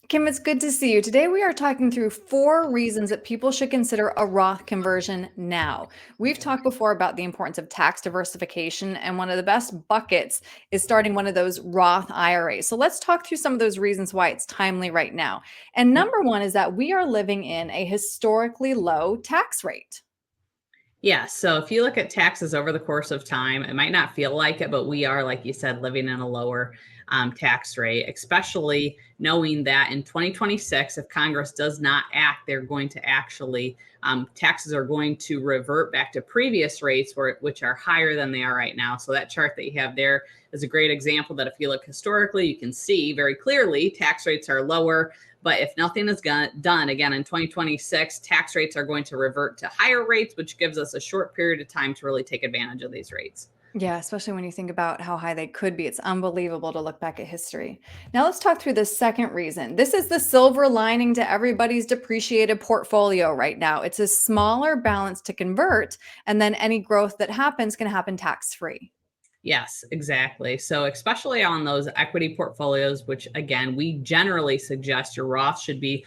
Kim, it's good to see you. Today, we are talking through 4 reasons that people should consider a Roth conversion now. We've talked before about the importance of tax diversification, and one of the best buckets is starting one of those Roth IRAs. So, let's talk through some of those reasons why it's timely right now. And Yep. number one is that we are living in a historically low tax rate. Yeah. So if you look at taxes over the course of time, it might not feel like it, but we are, like you said, living in a lower tax rate, especially knowing that in 2026, if Congress does not act, they're going to actually, taxes are going to revert back to previous rates, which are higher than they are right now. So that chart that you have there is a great example that if you look historically, you can see very clearly tax rates are lower. But if nothing is done, again, in 2026, tax rates are going to revert to higher rates, which gives us a short period of time to really take advantage of these rates. Yeah, especially when you think about how high they could be. It's unbelievable to look back at history. Now, let's talk through the second reason. This is the silver lining to everybody's depreciated portfolio right now. It's a smaller balance to convert, and then any growth that happens can happen tax free. Yes, exactly. So, especially on those equity portfolios, which again, we generally suggest your Roth should be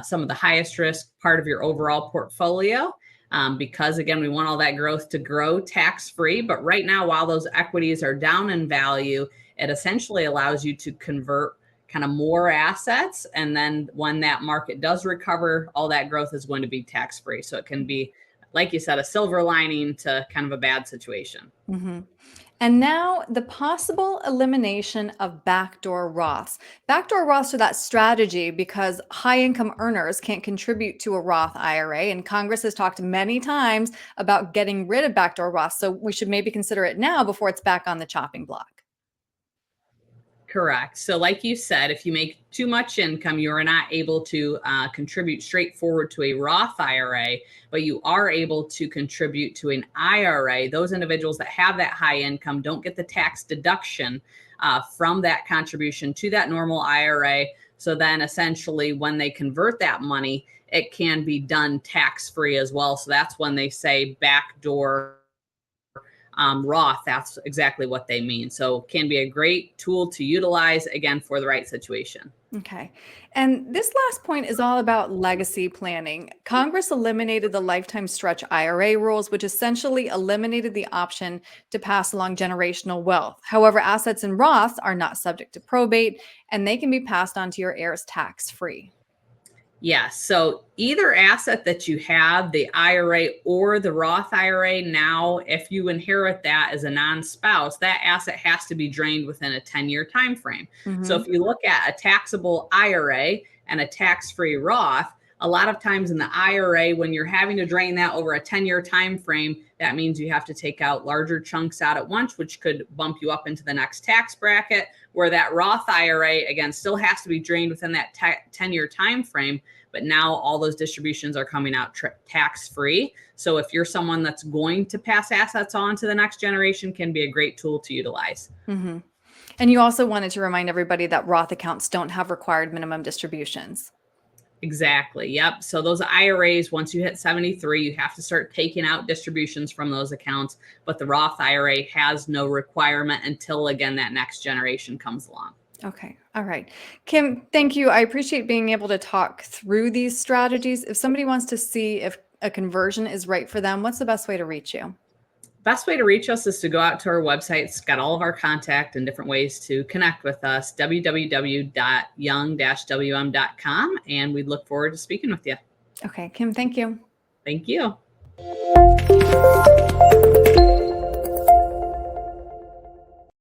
some of the highest risk part of your overall portfolio. Because again, we want all that growth to grow tax free. But right now, while those equities are down in value, it essentially allows you to convert kind of more assets. And then when that market does recover, all that growth is going to be tax free. So, it can be, like you said, a silver lining to kind of a bad situation. Mhm. And now the possible elimination of backdoor Roths. Backdoor Roths are that strategy because high income earners can't contribute to a Roth IRA. And Congress has talked many times about getting rid of backdoor Roths. So we should maybe consider it now before it's back on the chopping block. Correct. So, like you said, if you make too much income, you are not able to contribute straightforward to a Roth IRA, but you are able to contribute to an IRA. Those individuals that have that high income don't get the tax deduction from that contribution to that normal IRA. So, then essentially, when they convert that money, it can be done tax free as well. So, that's when they say backdoor Roth, that's exactly what they mean. So can be a great tool to utilize again for the right situation. Okay. And this last point is all about legacy planning. Congress eliminated the lifetime stretch IRA rules, which essentially eliminated the option to pass along generational wealth. However, assets in Roths are not subject to probate and they can be passed on to your heirs tax free. Yes. So either asset that you have, the IRA or the Roth IRA, now, if you inherit that as a non-spouse, that asset has to be drained within a 10-year time frame. So if Mhm. you look at a taxable IRA and a tax-free Roth, a lot of times in the IRA, when you're having to drain that over a 10-year time frame, that means you have to take out larger chunks out at once, which could bump you up into the next tax bracket. Where that Roth IRA, again, still has to be drained within that 10-year time frame, but now all those distributions are coming out tax free. So if you're someone that's going to pass assets on to the next generation, can be a great tool to utilize. Mhm. And you also wanted to remind everybody that Roth accounts don't have required minimum distributions. Exactly. Yep. So those IRAs, once you hit 73, you have to start taking out distributions from those accounts. But the Roth IRA has no requirement until, again, that next generation comes along. Okay. All right. Kim, thank you. I appreciate being able to talk through these strategies. If somebody wants to see if a conversion is right for them, what's the best way to reach you? Best way to reach us is to go out to our website. It's got all of our contact and different ways to connect with us, www.young-wm.com. And we look forward to speaking with you. Okay. Kim, thank you. Thank you.